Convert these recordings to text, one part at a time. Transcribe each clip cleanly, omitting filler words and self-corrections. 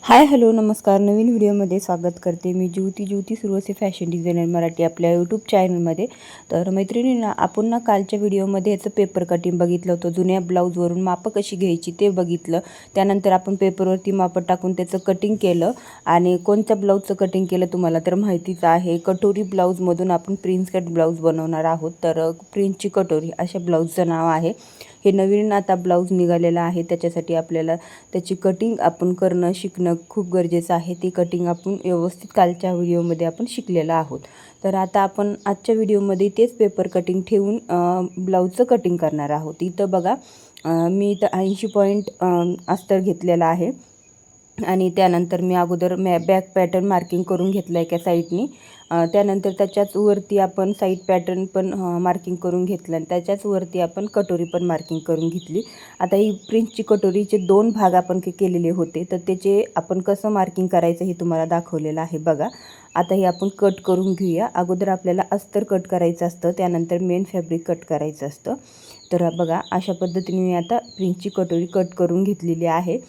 Hi hello नमस्कार. नवीन व्हिडिओमध्ये स्वागत करते. मी ज्योती सुरवसे फॅशन डिझायनर मराठी आपल्या यूट्यूब चॅनलमध्ये. तर मैत्रिणींना आपण कालच्या व्हिडिओमध्ये याचं पेपर कटिंग बघितलं होतं. जुन्या ब्लाऊजवरून मापं कशी घ्यायची ते बघितलं. त्यानंतर आपण पेपरवरती मापं टाकून त्याचं कटिंग केलं. आणि कोणत्या ब्लाऊजचं कटिंग केलं तुम्हाला तर माहितीच आहे. कटोरी ब्लाऊजमधून आपण प्रिन्स कट ब्लाऊज बनवणार आहोत. तर प्रिन्सची कटोरी अशा ब्लाऊजचं नाव आहे. हे नवीन आता ब्लाऊज निघालेलं आहे. त्याच्यासाठी आपल्याला त्याची कटिंग आपण करणं शिकणं खूप गरजेचं आहे. ती कटिंग आपण व्यवस्थित कालच्या व्हिडिओमध्ये आपण शिकलेलं आहोत. तर आता आपण आजच्या व्हिडिओमध्ये तेच पेपर कटिंग ठेवून ब्लाऊजचं कटिंग करणार आहोत. इथं बघा मी इथं 80 पॉईंट अस्तर घेतलेला आहे. आणि त्यानंतर मी अगोदर बॅक पॅटर्न मार्किंग करून घेतलं आहे एका साईडनी. त्यानंतर त्याच्याच वरती आपण साईड पॅटर्न पण मार्किंग करून घेतलं आणि त्याच्याच वरती आपण कटोरी पण मार्किंग करून घेतली. आता ही प्रिन्सची कटोरीचे 2 भाग आपण केलेले होते. तर त्याचे आपण कसं मार्किंग करायचं हे तुम्हाला दाखवलेलं आहे बघा. आता हे आपण कट करून घेऊया. अगोदर आपल्याला अस्तर कट करायचं असतं, त्यानंतर मेन फॅब्रिक कट करायचं असतं. तर बघा अशा पद्धतीने मी आता प्रिन्सची कटोरी कट करून घेतलेली आहे.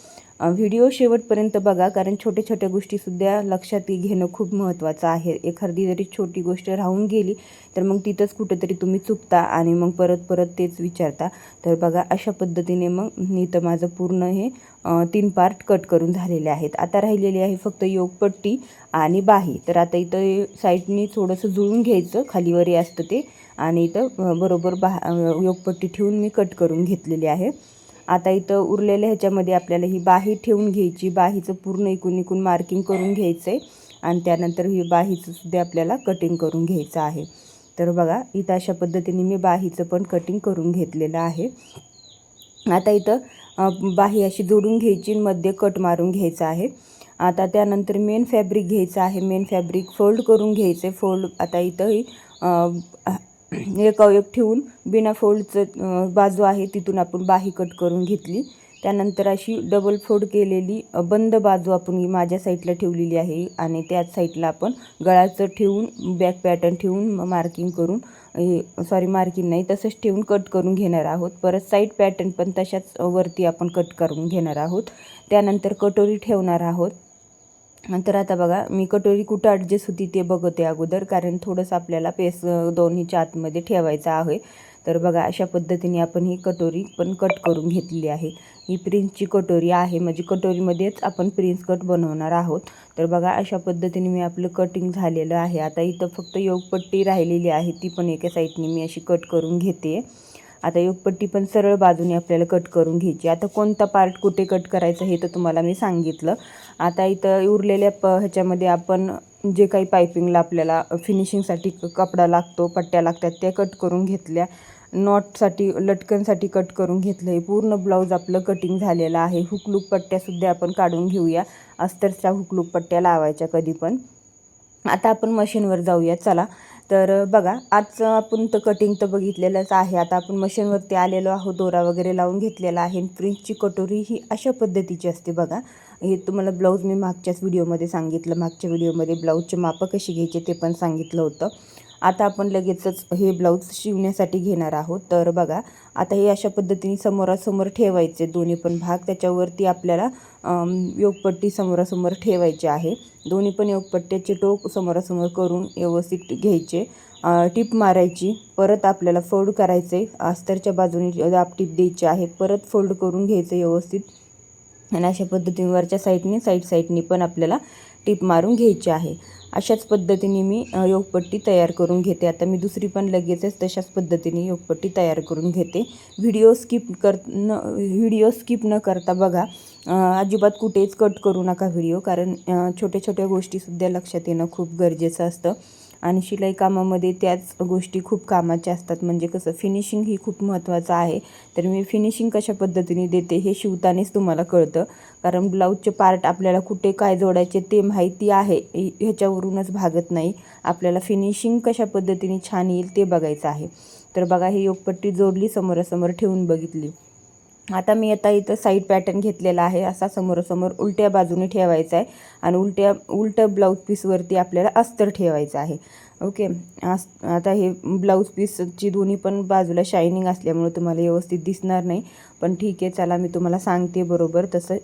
व्हिडिओ शेवटपर्यंत बघा, कारण छोट्या छोट्या गोष्टीसुद्धा लक्षात घेणं खूप महत्त्वाचं आहे. एखादी जरी छोटी गोष्ट राहून गेली तर मग तिथंच कुठेतरी तुम्ही चुकता आणि मग परत परत तेच विचारता. तर बघा अशा पद्धतीने मग इथं माझं पूर्ण हे 3 पार्ट कट करून झालेले आहेत. आता राहिलेली आहे फक्त योगपट्टी आणि बाही. तर आता इथं साईडनी थोडंसं जुळून घ्यायचं, खालीवरी असतं ते. आणि इथं बरोबर योगपट्टी ठेवून मी कट करून घेतलेली आहे. आता इथं उरलेल्या ह्याच्यामध्ये आपल्याला ही बाही ठेवून घ्यायची. बाहीचं पूर्ण इकून मार्किंग करून घ्यायचं आहे आणि त्यानंतर ही बाहीचं सुद्धा आपल्याला कटिंग करून घ्यायचं आहे. तर बघा इथं अशा पद्धतीने मी बाहीचं पण कटिंग करून घेतलेलं आहे. आता इथं बाही अशी जोडून घ्यायची, मध्ये कट मारून घ्यायचं आहे. आता त्यानंतर मेन फॅब्रिक घ्यायचं आहे. मेन फॅब्रिक फोल्ड करून घ्यायचं. फोल्ड आता इथंही एक ठेवून बिना फोल्डचं बाजू आहे तिथून आपण बाही कट करून घेतली. त्यानंतर अशी डबल फोल्ड केलेली बंद बाजू आपण माझ्या साईडला ठेवलेली आहे आणि त्याच साईडला आपण गळाचं ठेवून बॅक पॅटर्न ठेवून मार्किंग करून मार्किंग नाही तसंच ठेवून कट करून घेणार आहोत. परत साईड पॅटर्न पण तशाच वरती आपण कट करून घेणार आहोत. त्यानंतर कटोरी ठेवणार आहोत. नंतर आता बघा मी कटोरी कुठं ॲडजस्ट होती ते बघते अगोदर, कारण थोडंसं आपल्याला पेस दोन्हीच्या आतमध्ये ठेवायचं आहे. तर बघा अशा पद्धतीने आपण ही कटोरी पण कट करून घेतलेली आहे. ही प्रिन्सची कटोरी आहे, म्हणजे कटोरीमध्येच आपण प्रिन्स कट बनवणार आहोत. तर बघा अशा पद्धतीने मी आपलं कटिंग झालेलं आहे. आता इथं फक्त योगपट्टी राहिलेली आहे, ती पण एका साईडने मी अशी कट करून घेते. आता योगपट्टी पण सरळ बाजूने आपल्याला कट करून घ्यायची. आता कोणता पार्ट कुठे कट करायचं हे तर तुम्हाला मी सांगितलं. आता इथं उरलेल्या ह्याच्यामध्ये आपण जे काही पायपिंगला आपल्याला फिनिशिंगसाठी कपडा लागतो, पट्ट्या लागतात त्या कट करून घेतल्या. नॉटसाठी लटकनसाठी कट करून घेतलं. हे पूर्ण ब्लाऊज आपलं कटिंग झालेलं आहे. हुकलूक पट्ट्यासुद्धा आपण काढून घेऊया. अस्तरच्या हुकलूक पट्ट्या लावायच्या कधी पण. आता आपण मशीनवर जाऊया चला. तर बघा आज आपण तर कटिंग तर बघितलेलंच आहे. आता आपण मशीनवरती आलेलो आहोत. दोरा वगैरे लावून घेतलेला आहे. प्रिन्सची कटोरी ही अशा पद्धतीची असते बघा. हे तुम्हाला ब्लाऊज मी मागच्याच व्हिडिओमध्ये सांगितलं. मागच्या व्हिडिओमध्ये ब्लाऊजचे मापं कशी घ्यायचे ते पण सांगितलं होतं. आता आपण लगेचच हे ब्लाऊज शिवण्यासाठी घेणार आहोत. तर बघा आता हे अशा पद्धतीने समोरासमोर ठेवायचे दोन्ही पण भाग. त्याच्यावरती आपल्याला योगपट्टी समोरासमोर ठेवायची आहे. दोन्ही पण योगपट्ट्याचे टोक समोरासमोर करून व्यवस्थित घ्यायचे. टिप मारायची. परत आपल्याला फोल्ड करायचे. अस्तरच्या बाजूने दाब टिप द्यायची आहे. परत फोल्ड करून घ्यायचं व्यवस्थित. आणि अशा पद्धतीने वरच्या साईडनी पण आपल्याला टिप मारून घ्यायची आहे. अशाच पद्धतीने मी योगपट्टी तयार करून घेते. आता मी दुसरी पण लगेचच तशाच पद्धतीने योगपट्टी तयार करून घेते. व्हिडिओ स्किप न करता बघा. अजिबात कुठेच कट करू नका व्हिडिओ, कारण छोट्या छोट्या गोष्टीसुद्धा लक्षात येणं खूप गरजेचं असतं. आणि शिलाई कामामध्ये त्याच गोष्टी खूप कामाच्या असतात. म्हणजे कसं फिनिशिंग ही खूप महत्त्वाचं आहे. तर मी फिनिशिंग कशा पद्धतीने देते हे शिवतानाच तुम्हाला कळतं, कारण ब्लाऊजचे पार्ट आपल्याला कुठे काय जोडायचे ते माहिती आहे. ह्याच्यावरूनच भागत नाही. आपल्याला फिनिशिंग कशा पद्धतीने छान येईल ते बघायचं आहे. तर बघा ही योगपट्टी जोडली, समोरासमोर ठेवून बघितली. आता मी इथं साईड पॅटर्न घेतलेला आहे. असा समोरासमोर उलट्या बाजूने ठेवायचा आहे आणि उलटं ब्लाऊज पीसवरती आपल्याला अस्तर ठेवायचं आहे. ओके. आता हे ब्लाऊज पीसची दोन्ही पण बाजूला शायनिंग असल्यामुळे तुम्हाला व्यवस्थित दिसणार नाही, पण ठीक आहे चला मी तुम्हाला सांगते बरोबर तसं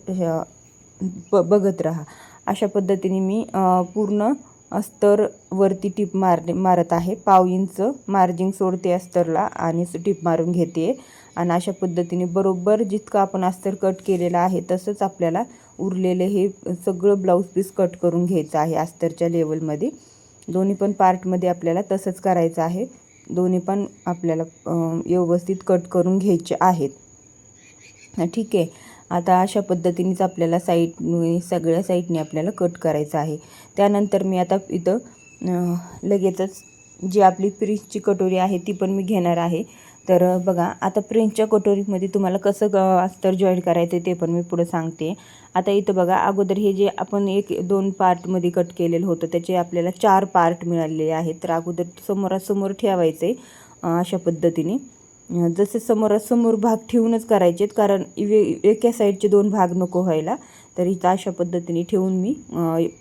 बघत राहा. अशा पद्धतीने मी पूर्ण अस्तरवरती टिप मारत आहे. पाव इंच मार्जिन सोडते अस्तरला आणि टिप मारून घेते. आणि अशा पद्धतीने बरोबर जितकं आपण अस्तर कट केलेलं आहे तसंच आपल्याला उरलेलं हे सगळं ब्लाऊज पीस कट करून घ्यायचं आहे अस्तरच्या लेवलमध्ये. दोन्ही पण पार्टमध्ये आपल्याला तसंच करायचं आहे. दोन्ही पण आपल्याला व्यवस्थित कट करून घ्यायचे आहेत. ठीक आहे. आता अशा पद्धतीनेच आपल्याला सगळ्या साईडने आपल्याला कट करायचं आहे. त्यानंतर मी आता इथं लगेचच जी आपली प्रिन्सची कटोरी आहे ती पण मी घेणार आहे. तर बघा, आता प्रिन्सच्या कटोरीमध्ये तुम्हाला कसं अस्तर जॉईन करायचं ते पण मी पुढं सांगते. आता इथं बघा, अगोदर हे जे आपण 1-2 पार्टमध्ये कट केलेलं होतं त्याचे आपल्याला 4 पार्ट मिळालेले आहेत. तर अगोदर समोरासमोर ठेवायचे अशा पद्धतीने. जसे समोरासमोर भाग ठेवूनच करायचे, कारण एका साईडचे 2 भाग नको व्हायला. तर इथं अशा पद्धतीने ठेवून मी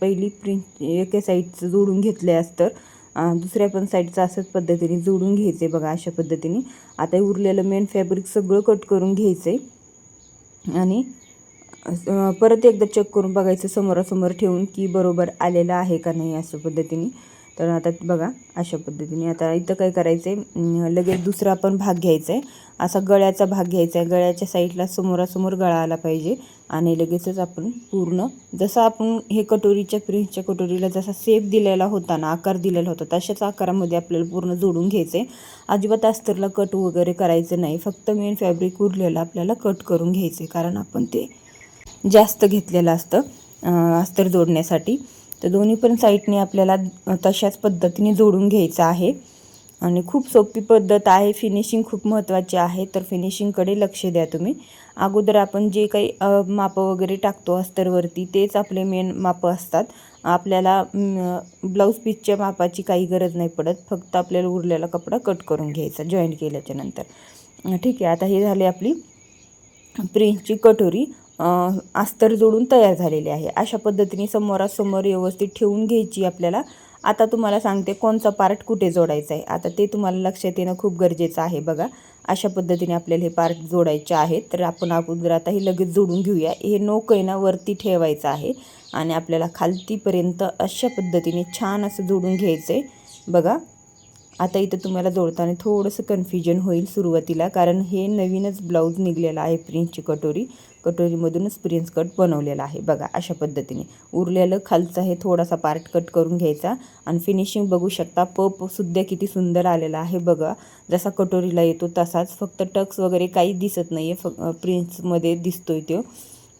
पहिली प्रिन्स एका साईडचं जोडून घेतले अस्तर, दुसऱ्या पण साईडचं असंच पद्धतीने जोडून घ्यायचे बघा अशा पद्धतीने. आता उरलेलं मेन फॅब्रिक सगळं कट करून घ्यायचं आहे आणि परत एकदा चेक करून बघायचं समोरासमोर ठेवून की बरोबर आलेलं आहे का नाही अशा पद्धतीने. तर आता बघा अशा पद्धतीने. आता इथं काय करायचं आहे, लगेच दुसरा पण भाग घ्यायचा आहे. असा गळ्याचा भाग घ्यायचा आहे. गळ्याच्या साईडला समोरासमोर गळा आला पाहिजे आणि लगेचच आपण पूर्ण जसं आपण हे प्रिन्सच्या कटोरीला जसा शेप दिलेला होता ना, आकार दिलेला होता, तशाच आकारामध्ये आपल्याला पूर्ण जोडून घ्यायचं आहे. अजिबात अस्तरला कट वगैरे करायचं नाही. फक्त मेन फॅब्रिक उरलेलं आपल्याला कट करून घ्यायचं आहे, कारण आपण ते जास्त घेतलेलं असतं अस्तर जोडण्यासाठी. तर दोन्ही पण साईडने आपल्याला तशाच पद्धतीने जोडून घ्यायचं आहे आणि खूप सोपी पद्धत आहे. फिनिशिंग खूप महत्त्वाची आहे, तर फिनिशिंगकडे लक्ष द्या तुम्ही. अगोदर आपण जे काही मापं वगैरे टाकतो अस्तरवरती तेच आपले मेन मापं असतात. आपल्याला ब्लाऊज पीसच्या मापाची काही गरज नाही पडत. फक्त आपल्याला उरलेला कपडा कट करून घ्यायचा जॉईन केल्याच्या नंतर. ठीक आहे. आता हे झाले आपली प्रिन्सची कटोरी अस्तर जोडून तयार झालेली आहे. अशा पद्धतीने समोरासमोर व्यवस्थित ठेवून घ्यायची आपल्याला. आता तुम्हाला सांगते कोणचा पार्ट कुठे जोडायचा आहे. आता ते तुम्हाला लक्षात येणं खूप गरजेचं आहे. बघा, अशा पद्धतीने आपल्याला हे पार्ट जोडायचे आहेत. तर आपण अगोदर आता हे लगेच जोडून घेऊया. हे नोक आहे ना वरती ठेवायचं आहे आणि आपल्याला खालतीपर्यंत अशा पद्धतीने छान असं जोडून घ्यायचं आहे. बघा, आता इथं तुम्हाला जोडताना थोडंसं कन्फ्युजन होईल सुरुवातीला, कारण हे नवीनच ब्लाऊज निघलेला आहे. प्रिन्सची कटोरीमधूनच प्रिन्स कट बनवलेला आहे. बघा अशा पद्धतीने उरलेलं खालचं हे थोडासा पार्ट कट करून घ्यायचा आणि फिनिशिंग बघू शकता. पपसुद्धा किती सुंदर आलेला आहे. बघा, जसा कटोरीला येतो तसाच, फक्त टक्स वगैरे काहीच दिसत नाही आहे, प्रिन्समध्ये दिसतोय तो.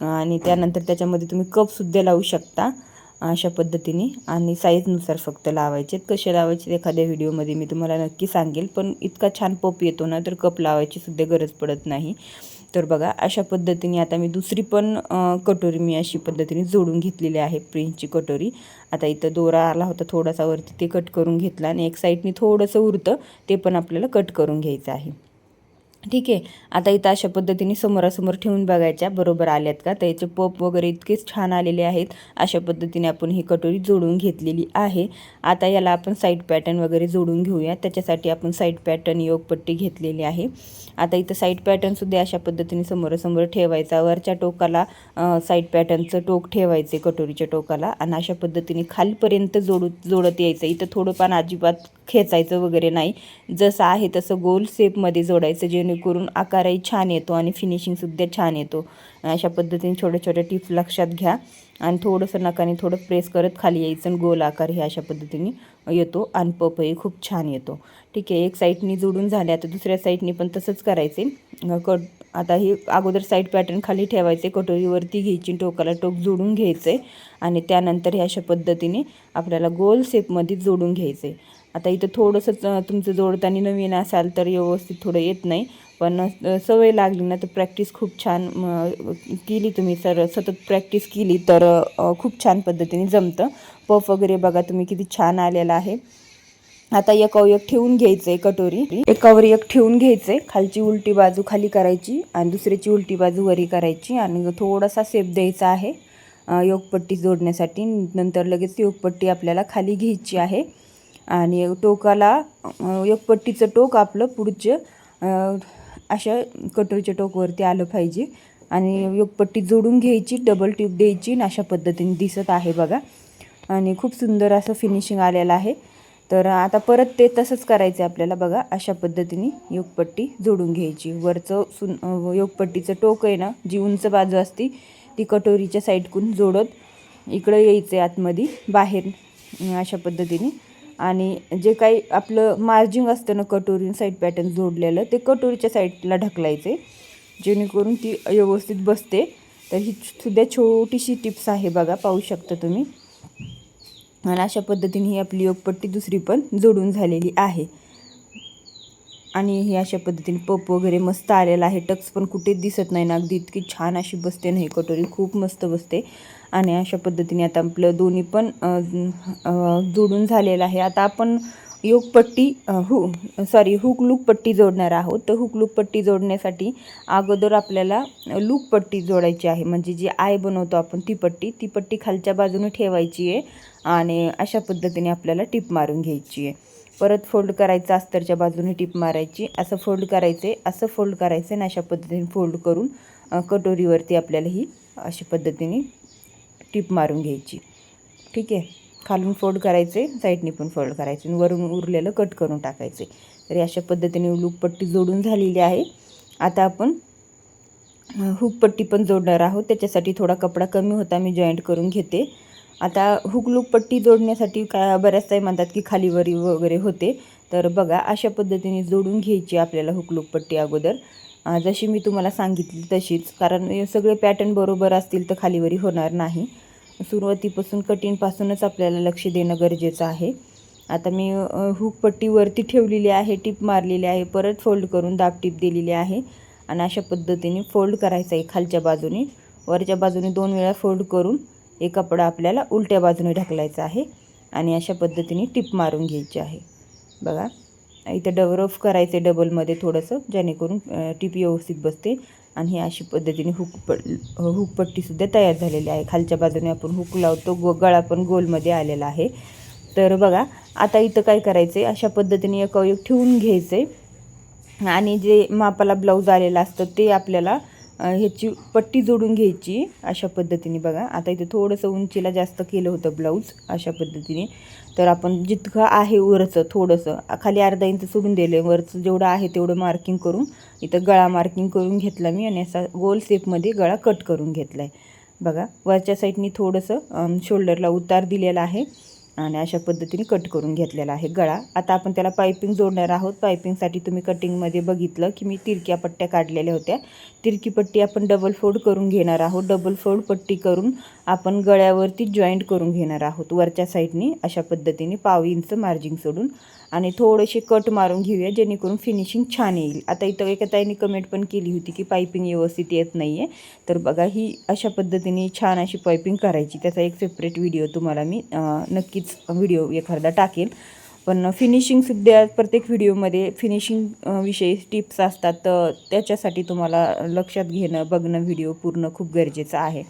आणि त्यानंतर त्याच्यामध्ये तुम्ही कपसुद्धा लावू शकता अशा पद्धतीने आणि साईजनुसार फक्त लावायचे. कसे लावायचे एखाद्या व्हिडिओमध्ये मी तुम्हाला नक्की सांगेल, पण इतका छान पप येतो ना तर कप लावायची सुद्धा गरज पडत नाही. तर बघा अशा पद्धतीने आता मी दुसरी पण कटोरी मी अशी पद्धतीने जोडून घेतलेली आहे प्रिन्सची कटोरी. आता इथं दोरा आला होता थोडासा वरती, ते कट करून घेतला आणि एक साईडने थोडंसं उरतं ते पण आपल्याला कट करून घ्यायचं आहे. ठीक आहे. आता इथं अशा पद्धतीने समोरासमोर ठेवून बघायच्या बरोबर आल्यात का. तर याचे पप वगैरे इतकेच छान आलेले आहेत. अशा पद्धतीने आपण ही कटोरी जोडून घेतलेली आहे. आता याला आपण साईड पॅटर्न वगैरे जोडून घेऊया. त्याच्यासाठी आपण साईड पॅटर्न योगपट्टी घेतलेली आहे. आता इथं साईड पॅटर्नसुद्धा अशा पद्धतीने समोरासमोर ठेवायचा. वरच्या टोकाला साईड पॅटर्नचं टोक ठेवायचे कटोरीच्या टोकाला आणि अशा पद्धतीने खालीपर्यंत जोडत यायचं. इथं थोडं पण अजिबात खेचायचं वगैरे नाही. जसं आहे तसं गोल शेपमध्ये जोडायचं, जेणेकरून आकारही छान येतो आणि फिनिशिंगसुद्धा छान येतो. अशा पद्धतीने छोट्या छोट्या टिप्स लक्षात घ्या आणि थोडंसं नकाने थोडं प्रेस करत खाली यायचं आणि गोल आकार हे अशा पद्धतीने येतो आणि पपही खूप छान येतो. ठीक आहे. एक साईडनी जोडून झाले. आता दुसऱ्या साईडनी पण तसंच करायचे. आता हे अगोदर साईड पॅटर्न खाली ठेवायचे, कटोरीवरती घ्यायची, टोकाला टोक जोडून घ्यायचं आहे आणि त्यानंतर हे अशा पद्धतीने आपल्याला गोल शेपमध्ये जोडून घ्यायचं आहे. आता इथं थोडंसं तुमचं जोडताना नवीन असाल तर व्यवस्थित थोडं येत नाही, पण सवय लागली ना तर प्रॅक्टिस खूप छान केली तुम्ही, सतत प्रॅक्टिस केली तर खूप छान पद्धतीने जमतं. पफ वगैरे बघा तुम्ही किती छान आलेला आहे. आता एकावर एक ठेवून घ्यायचं आहे कटोरी, एकावर एक ठेवून घ्यायचं आहे. खालची उलटी बाजू खाली करायची आणि दुसरीची उलटी बाजू वरी करायची आणि थोडासा शेप द्यायचा आहे योगपट्टी जोडण्यासाठी. नंतर लगेच योगपट्टी आपल्याला खाली घ्यायची आहे आणि टोकाला योगपट्टीचं टोक आपलं पुढचं अशा कटोरीच्या टोकवरती आलं पाहिजे आणि योगपट्टी जोडून घ्यायची, डबल टिप द्यायची आणि अशा पद्धतीने दिसत आहे बघा. आणि खूप सुंदर असं फिनिशिंग आलेलं आहे. तर आता परत ते तसंच करायचं आहे आपल्याला बघा. अशा पद्धतीने योगपट्टी जोडून घ्यायची. वरचं योगपट्टीचं टोक आहे ना, जी उंच बाजू असती ती कटोरीच्या साईडकडून जोडत इकडं यायचं आहे आतमध्ये बाहेर अशा पद्धतीने. आणि जे काही आपलं मार्जिंग असतं ना कटोरी साईड पॅटर्न जोडलेलं, ते कटोरीच्या साईडला ढकलायचे जेणेकरून ती व्यवस्थित बसते. तर ही सुद्धा छोटीशी टिप्स आहे बघा, पाहू शकता तुम्ही. आणि अशा पद्धतीने ही आपली योगपट्टी दुसरी पण जोडून झालेली आहे. आणि ही अशा पद्धतीने पप वगैरे मस्त आलेला आहे. टक्स पण कुठेच दिसत नाही ना, अगदी इतकी छान अशी बसते ना ही कटोरी, खूप मस्त बसते. आणि अशा पद्धतीने आता आपलं दोन्ही पण जोडून झालेलं आहे. आता आपण योगपट्टी हुक लूक पट्टी जोडणार आहोत. तर हुक लूक पट्टी जोडण्यासाठी अगोदर आपल्याला लूक पट्टी जोडायची आहे. म्हणजे जी आय बनवतो आपण ती पट्टी खालच्या बाजूने ठेवायची आहे आणि अशा पद्धतीने आपल्याला टिप मारून घ्यायची आहे. परत फोल्ड करायचं, अस्तरच्या बाजूने टिप मारायची, असं फोल्ड करायचे आणि अशा पद्धतीने फोल्ड करून कटोरीवरती आपल्याला ही अशा पद्धतीने टिप मारून घ्यायची. ठीक आहे. खालून फोल्ड करायचे, साईडने पण फोल्ड करायचे आणि वरून उरलेलं कट करून टाकायचे. तर अशा पद्धतीने लूकपट्टी जोडून झालेली आहे. आता आपण हुकपट्टी पण जोडणार आहोत. त्याच्यासाठी थोडा कपडा कमी होता, मी जॉईंट करून घेते. आता हुक लूक पट्टी जोडण्यासाठी काय बऱ्याच ताई म्हणतात की खालीवरी वगैरे होते. तर बघा अशा पद्धतीने जोडून घ्यायची आपल्याला हुक लूक पट्टी अगोदर, जशी मी तुम्हाला सांगितली तशीच. कारण हे सगळे पॅटर्न बरोबर असतील तर खालीवरी होणार नाही. सुरुवातीपासून कटिंगपासूनच आपल्याला लक्ष देणं गरजेचं आहे. आता मी हुक पट्टी वरती ठेवलेली आहे, टिप मारलेली आहे, परत फोल्ड करून दाब टिप दिलेली आहे आणि अशा पद्धतीने फोल्ड करायचं आहे खालच्या बाजूने. वरच्या बाजूने 2 वेळा फोल्ड करून एक कपडा आपल्याला उलट्या बाजूने ढकलायचा आहे आणि अशा पद्धतीने टिप मारून घ्यायची आहे बघा. इथं रफ करायचे डबलमध्ये थोडंसं, जेणेकरून टिप व्यवस्थित बसते. आणि ही अशी पद्धतीने हुकपट्टीसुद्धा तयार झालेली आहे. खालच्या बाजूने आपण हुक लावतो, गळा पण गोलमध्ये आलेला आहे. तर बघा आता इथं काय करायचं आहे, अशा पद्धतीने एक ठेवून घ्यायचं आहे आणि जे मापाला ब्लाऊज आलेलं असतं ते आपल्याला ह्याची पट्टी जोडून घ्यायची अशा पद्धतीने बघा. आता इथे थोडंसं उंचीला जास्त केलं होतं ब्लाऊज अशा पद्धतीने. तर आपण जितकं आहे वरचं थोडंसं खाली अर्धा इंच सोडून दिले, वरचं जेवढं आहे तेवढं मार्किंग करून इथं गळा मार्किंग करून घेतला मी आणि असा गोल शेपमध्ये गळा कट करून घेतला आहे बघा. वरच्या साईडनी थोडंसं शोल्डरला उतार दिलेला आहे आणि अशा पद्धतीने कट करून घेतलेला आहे गळा. आता आपण त्याला पायपिंग जोडणार आहोत. पायपिंगसाठी तुम्ही कटिंगमध्ये बघितलं की मी तिरक्या पट्ट्या काढलेल्या होत्या. तिरकी पट्टी आपण डबल फोल्ड करून घेणार आहोत. डबल फोल्ड पट्टी करून आपण गळ्यावरती जॉईंट करून घेणार आहोत वरच्या साईडनी अशा पद्धतीने 1/2 इंच मार्जिंग सोडून आणि थोडेसे कट मारून घेऊया जेणेकरून फिनिशिंग छान येईल. आता इथं एका ताईने कमेंट पण केली होती की पायपिंग व्यवस्थित येत नाही आहे. तर बघा ही अशा पद्धतीने छान अशी पायपिंग करायची. त्याचा एक सेपरेट व्हिडिओ तुम्हाला मी नक्कीच व्हिडिओ एखादा टाकेल. पण फिनिशिंगसुद्धा प्रत्येक व्हिडिओमध्ये फिनिशिंग विषयी टिप्स असतात, तर त्याच्यासाठी तुम्हाला लक्षात घेणं बघणं व्हिडिओ पूर्ण खूप गरजेचं आहे.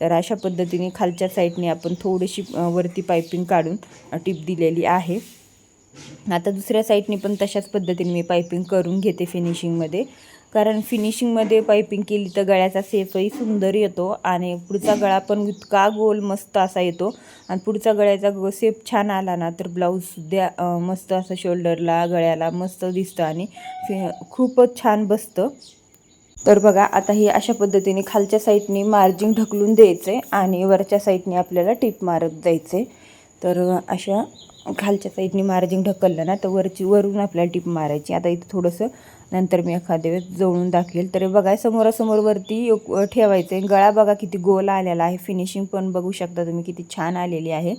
तर अशा पद्धतीने खालच्या साईडने आपण थोडीशी वरती पायपिंग काढून टिप दिलेली आहे. आता दुसऱ्या साईडने पण तशाच पद्धतीने मी पायपिंग करून घेते फिनिशिंगमध्ये. कारण फिनिशिंगमध्ये पायपिंग केली तर गळ्याचा शेपही सुंदर येतो आणि पुढचा गळा पण इतका गोल मस्त असा येतो. आणि पुढचा गळ्याचा शेप छान आला ना तर ब्लाऊजसुद्धा मस्त असं शोल्डरला गळ्याला मस्त दिसतं आणि खूपच छान बसतं. तर बघा आता ही अशा पद्धतीने खालच्या साईडने मार्जिंग ढकलून द्यायचं आहे आणि वरच्या साईडने आपल्याला टिप मारत जायचं आहे. तर अशा खालच्या साईडने मार्जिंग ढकललं ना तर वरून आपल्याला टिप मारायची. आता इथं थोडंसं नंतर मी एखाद्या वेळेस जवळून दाखवेल. तर बघा समोरासमोर वरती ठेवायचं आहे. गळा बघा किती गोल आलेला आहे. फिनिशिंग पण बघू शकता तुम्ही किती छान आलेली आहे.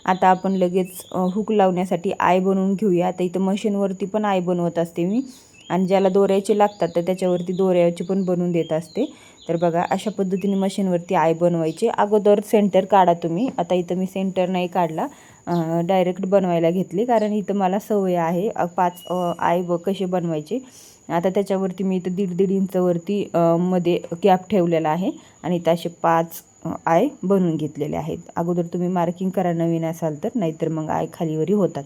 आता आपण लगेच हुक लावण्यासाठी आय बनवून घेऊया. आता इथं मशीनवरती पण आय बनवत असते मी आणि ज्याला दोऱ्याचे लागतात तर त्याच्यावरती दोऱ्याचे पण बनवून देत असते. तर बघा अशा पद्धतीने मशीनवरती आय बनवायचे. अगोदर सेंटर काढा तुम्ही. आता इथं मी सेंटर नाही काढला, डायरेक्ट बनवायला घेतली कारण इथं मला सवय आहे 5 आय कसे बनवायचे. आता त्याच्यावरती मी इथं 1.5 इंचवरती मध्ये कॅप ठेवलेला आहे आणि इथं असे 5 आय बनवून घेतलेले आहेत. अगोदर तुम्ही मार्किंग करा नवीन असाल तर, नाहीतर मग आय खालीवरी होतात.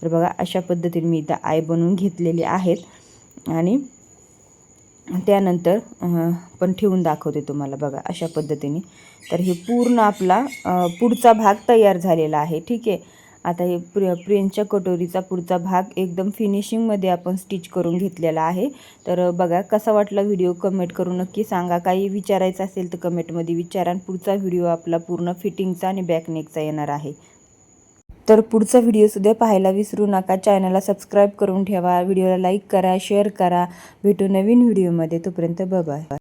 तर बघा अशा पद्धतीने मी इथं आय बनवून घेतलेले आहेत आणि त्यानंतर पण ठेवून दाखवते तुम्हाला बघा अशा पद्धतीने. तर हे पूर्ण आपला पुढचा भाग तयार झालेला आहे. ठीक आहे. आता हे प्रिन्सच्या कटोरीचा पुढचा भाग एकदम फिनिशिंगमध्ये आपण स्टिच करून घेतलेला आहे. तर बघा कसा वाटला व्हिडिओ कमेंट करून नक्की सांगा. काही विचारायचं असेल तर कमेंटमध्ये विचारा. आणि पुढचा व्हिडिओ आपला पूर्ण फिटिंगचा आणि बॅकनेकचा येणार आहे. तर पुढचा व्हिडिओसुद्धा पाहायला विसरू नका. चॅनलला सबस्क्राईब करून ठेवा. व्हिडिओला लाईक करा, शेअर करा. भेटू नवीन व्हिडिओमध्ये. तोपर्यंत बाय.